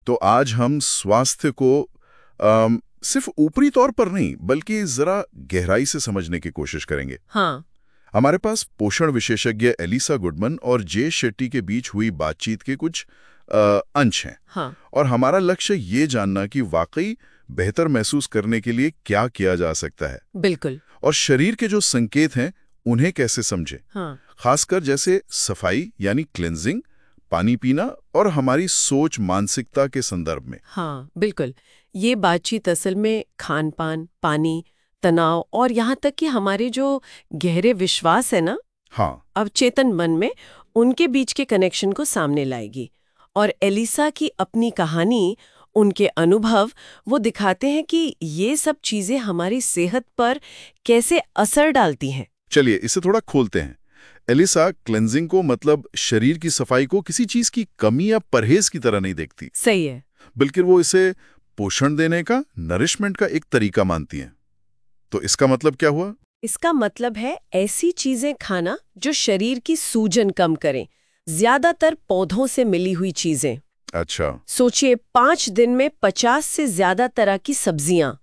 तो आज हम स्वास्थ्य को सिर्फ ऊपरी तौर पर नहीं बल्कि जरा गहराई से समझने की कोशिश करेंगे। हाँ। हमारे पास पोषण विशेषज्ञ एलिसा गुडमन और जे शेट्टी के बीच हुई बातचीत के कुछ अंश हैं। हाँ। और हमारा लक्ष्य ये जानना कि वाकई बेहतर महसूस करने के लिए क्या किया जा सकता है। बिल्कुल। और शरीर के जो संकेत हैं उन्हें कैसे समझे। हाँ। खासकर जैसे सफाई यानी क्लेंजिंग, पानी पीना और हमारी सोच मानसिकता के संदर्भ में। हाँ बिल्कुल। ये बातचीत असल में खान पान, पानी, तनाव और यहाँ तक कि हमारे जो गहरे विश्वास है ना, हाँ, अवचेतन मन में, उनके बीच के कनेक्शन को सामने लाएगी। और एलिसा की अपनी कहानी, उनके अनुभव, वो दिखाते हैं कि ये सब चीजें हमारी सेहत पर कैसे असर डालती हैं। चलिए इसे थोड़ा खोलते हैं। एलिसा क्लेंजिंग को मतलब शरीर की सफाई को किसी चीज की कमी या परहेज की तरह नहीं देखती। सही है। बल्कि वो इसे पोषण देने का, नरिशमेंट का एक तरीका मानती हैं। तो इसका मतलब क्या हुआ? इसका मतलब है ऐसी चीजें खाना जो शरीर की सूजन कम करें, ज्यादातर पौधों से मिली हुई चीजें। अच्छा। सोचिए 5 दिन में 50 से ज्यादा तरह की सब्जियां।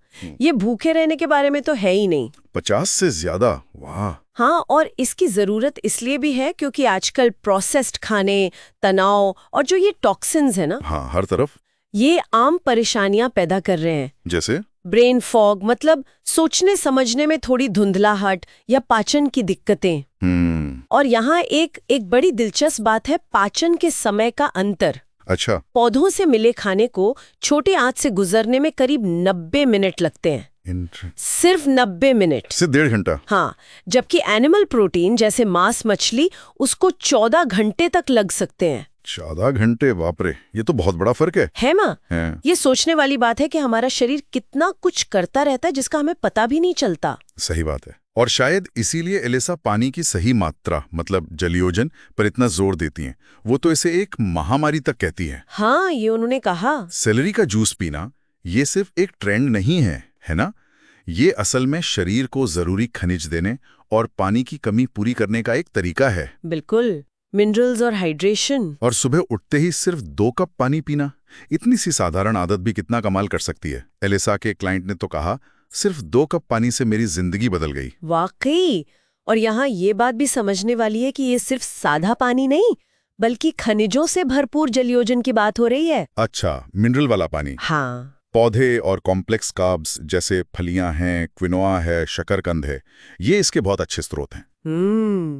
ये भूखे रहने के बारे में तो है ही नहीं। 50 से ज्यादा? वाह। हाँ, और इसकी जरूरत इसलिए भी है क्योंकि आजकल प्रोसेस्ड खाने, तनाव और जो ये टॉक्सिन्स है ना, हाँ, हर तरफ ये आम परेशानियां पैदा कर रहे हैं। जैसे ब्रेन फॉग, मतलब सोचने समझने में थोड़ी धुंधलाहट या पाचन की दिक्कतें। और यहाँ एक बड़ी दिलचस्प बात है, पाचन के समय का अंतर। अच्छा। पौधों से मिले खाने को छोटी आंच से गुजरने में करीब 90 मिनट लगते हैं। सिर्फ 90 मिनट से 1.5 घंटा। हाँ, जबकि एनिमल प्रोटीन जैसे मांस मछली, उसको 14 घंटे तक लग सकते हैं। 14 घंटे? बाप रे, ये तो बहुत बड़ा फर्क है माँ? ये सोचने वाली बात है कि हमारा शरीर कितना कुछ करता रहता है जिसका हमें पता भी नहीं चलता। सही बात है। और शायद इसीलिए एलिसा पानी की सही मात्रा, मतलब जलयोजन, पर इतना जोर देती हैं। वो तो इसे एक महामारी तक कहती है। हाँ, ये उन्होंने कहा। सेलेरी का जूस पीना ये सिर्फ एक ट्रेंड नहीं है ना? ये असल में शरीर को जरूरी खनिज देने और पानी की कमी पूरी करने का एक तरीका है। बिल्कुल, मिनरल्स और हाइड्रेशन। और सुबह उठते ही सिर्फ 2 कप पानी पीना, इतनी सी साधारण आदत भी कितना कमाल कर सकती है। एलिसा के क्लाइंट ने तो कहा, सिर्फ 2 कप पानी से मेरी जिंदगी बदल गई। वाकई। और यहाँ ये बात भी समझने वाली है कि ये सिर्फ सादा पानी नहीं, बल्कि खनिजों से भरपूर जलयोजन की बात हो रही है। अच्छा, मिनरल वाला पानी। हाँ। पौधे और कॉम्प्लेक्स कार्ब्स जैसे फलियां हैं, क्विनोआ है, शकरकंद है, ये इसके बहुत अच्छे स्रोत हैं।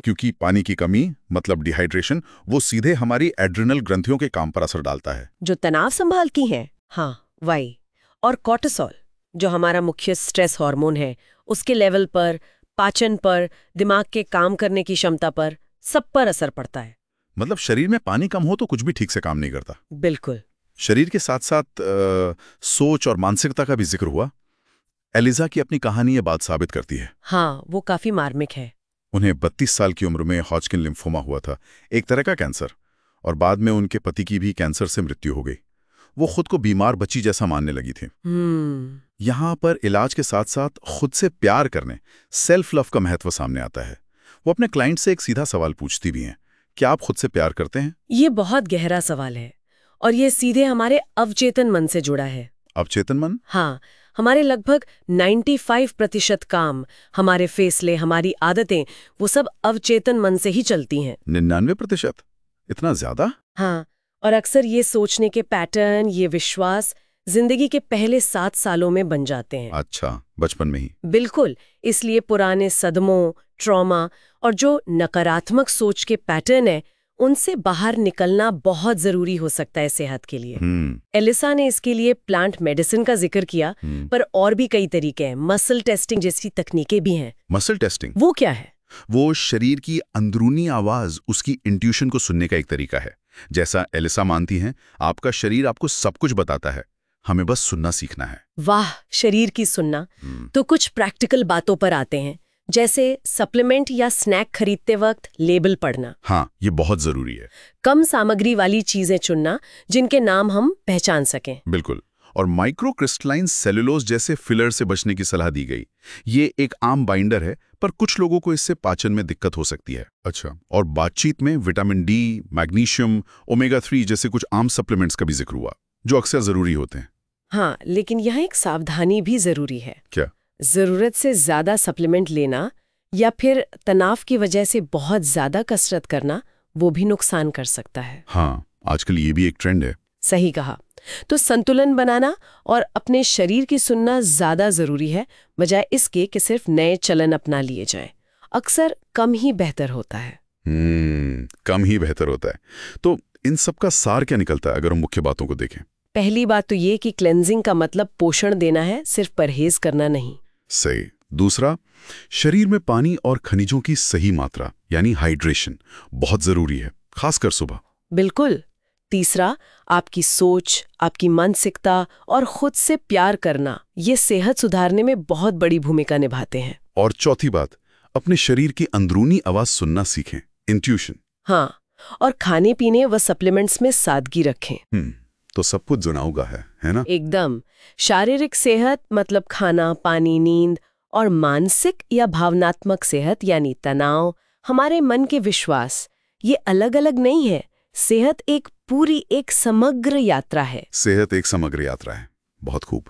क्योंकि पानी की कमी मतलब डिहाइड्रेशन, वो सीधे हमारी एड्रिनल ग्रंथियों के काम पर असर डालता है, जो तनाव संभालती हैं। हाँ, वही। और कॉर्टिसोल, जो हमारा मुख्य स्ट्रेस हार्मोन है, उसके लेवल पर, पाचन पर, दिमाग के काम करने की क्षमता पर, सब पर असर पड़ता है। मतलब शरीर में पानी कम हो तो कुछ भी ठीक से काम नहीं करता। बिल्कुल। शरीर के साथ साथ सोच और मानसिकता का भी जिक्र हुआ। एलिसा की अपनी कहानी ये बात साबित करती है। हाँ, वो काफी मार्मिक है। उन्हें 32 साल की उम्र में हॉजकिन लिम्फोमा हुआ था, एक तरह का कैंसर, और बाद में उनके पति की भी कैंसर से मृत्यु हो गई। वो खुद को बीमार बच्ची जैसा मानने लगी थी। यहाँ पर इलाज के साथ साथ खुद से प्यार करने, सेल्फ लव का महत्व सामने आता है। वो अपने क्लाइंट से एक सीधा सवाल पूछती भी हैं, क्या आप खुद से प्यार करते हैं? ये बहुत गहरा सवाल है और ये सीधे हमारे अवचेतन मन से जुड़ा है। अवचेतन मन? हाँ, हमारे लगभग 95% काम, हमारे फैसले, हमारी आदतें, वो सब अवचेतन मन से ही चलती हैं। 99%? इतना ज्यादा? हाँ, और अक्सर ये सोचने के पैटर्न, ये विश्वास जिंदगी के पहले 7 सालों में बन जाते हैं। अच्छा, बचपन में ही? बिल्कुल। इसलिए पुराने सदमों, ट्रॉमा और जो नकारात्मक सोच के पैटर्न है, उनसे बाहर निकलना बहुत जरूरी हो सकता है सेहत के लिए। एलिसा ने इसके लिए प्लांट मेडिसिन का जिक्र किया, पर और भी कई तरीके हैं। मसल टेस्टिंग जैसी तकनीकें भी हैं। Muscle testing? वो क्या है? वो शरीर की अंदरूनी आवाज, उसकी इंट्यूशन को सुनने का एक तरीका है। जैसा एलिसा मानती हैं, आपका शरीर आपको सब कुछ बताता है, हमें बस सुनना सीखना है। वाह, शरीर की सुनना। तो कुछ प्रैक्टिकल बातों पर आते हैं, जैसे सप्लीमेंट या स्नैक खरीदते वक्त लेबल पढ़ना। हाँ, ये बहुत जरूरी है। कम सामग्री वाली चीजें चुनना जिनके नाम हम पहचान सकें। बिल्कुल। और माइक्रो क्रिस्टलाइन सेलुलोज जैसे फिलर से बचने की सलाह दी गई। ये एक आम बाइंडर है, पर कुछ लोगों को इससे पाचन में दिक्कत हो सकती है। अच्छा। और बातचीत में विटामिन डी, मैग्नीशियम, ओमेगा 3 जैसे कुछ आम सप्लीमेंट्स का भी जिक्र हुआ। जो अक्सर जरूरी होते हैं। हाँ, लेकिन यहाँ एक सावधानी भी जरूरी है। क्या? जरूरत से ज्यादा सप्लीमेंट लेना या फिर तनाव की वजह से बहुत ज्यादा कसरत करना, वो भी नुकसान कर सकता है। हाँ, आजकल ये भी एक ट्रेंड है। सही कहा। तो संतुलन बनाना और अपने शरीर की सुनना ज्यादा जरूरी है, बजाय इसके कि सिर्फ नए चलन अपना लिए जाएं। अक्सर कम ही बेहतर होता है। कम ही बेहतर होता है। तो इन सब का सार क्या निकलता है अगर हम मुख्य बातों को देखें? पहली बात तो ये कि क्लेंजिंग का मतलब पोषण देना है, सिर्फ परहेज करना नहीं। सही। दूसरा, शरीर में पानी और खनिजों की सही मात्रा यानी हाइड्रेशन बहुत जरूरी है, खासकर सुबह। बिल्कुल। तीसरा, आपकी सोच, आपकी मानसिकता और खुद से प्यार करना, ये सेहत सुधारने में बहुत बड़ी भूमिका निभाते हैं। और चौथी बात, अपने शरीर की अंदरूनी आवाज सुनना सीखें, इंट्यूशन। हाँ, और खाने पीने व सप्लीमेंट्स में सादगी रखें। तो सब कुछ जुनाऊगा है ना? एकदम। शारीरिक सेहत मतलब खाना, पानी, नींद, और मानसिक या भावनात्मक सेहत यानी तनाव, हमारे मन के विश्वास, ये अलग अलग नहीं है। सेहत एक समग्र यात्रा है। सेहत एक समग्र यात्रा है। बहुत खूब।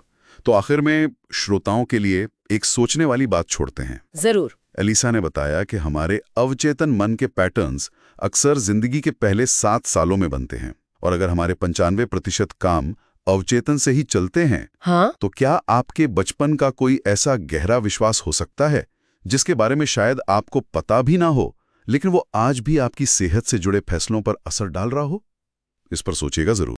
तो आखिर में श्रोताओं के लिए एक सोचने वाली बात छोड़ते हैं। जरूर। एलिसा ने बताया कि हमारे अवचेतन मन के पैटर्न्स अक्सर जिंदगी के पहले 7 सालों में बनते हैं, और अगर हमारे 95% काम अवचेतन से ही चलते हैं, हाँ? तो क्या आपके बचपन का कोई ऐसा गहरा विश्वास हो सकता है जिसके बारे में शायद आपको पता भी ना हो, लेकिन वो आज भी आपकी सेहत से जुड़े फैसलों पर असर डाल रहा हो? इस पर सोचिएगा जरूर।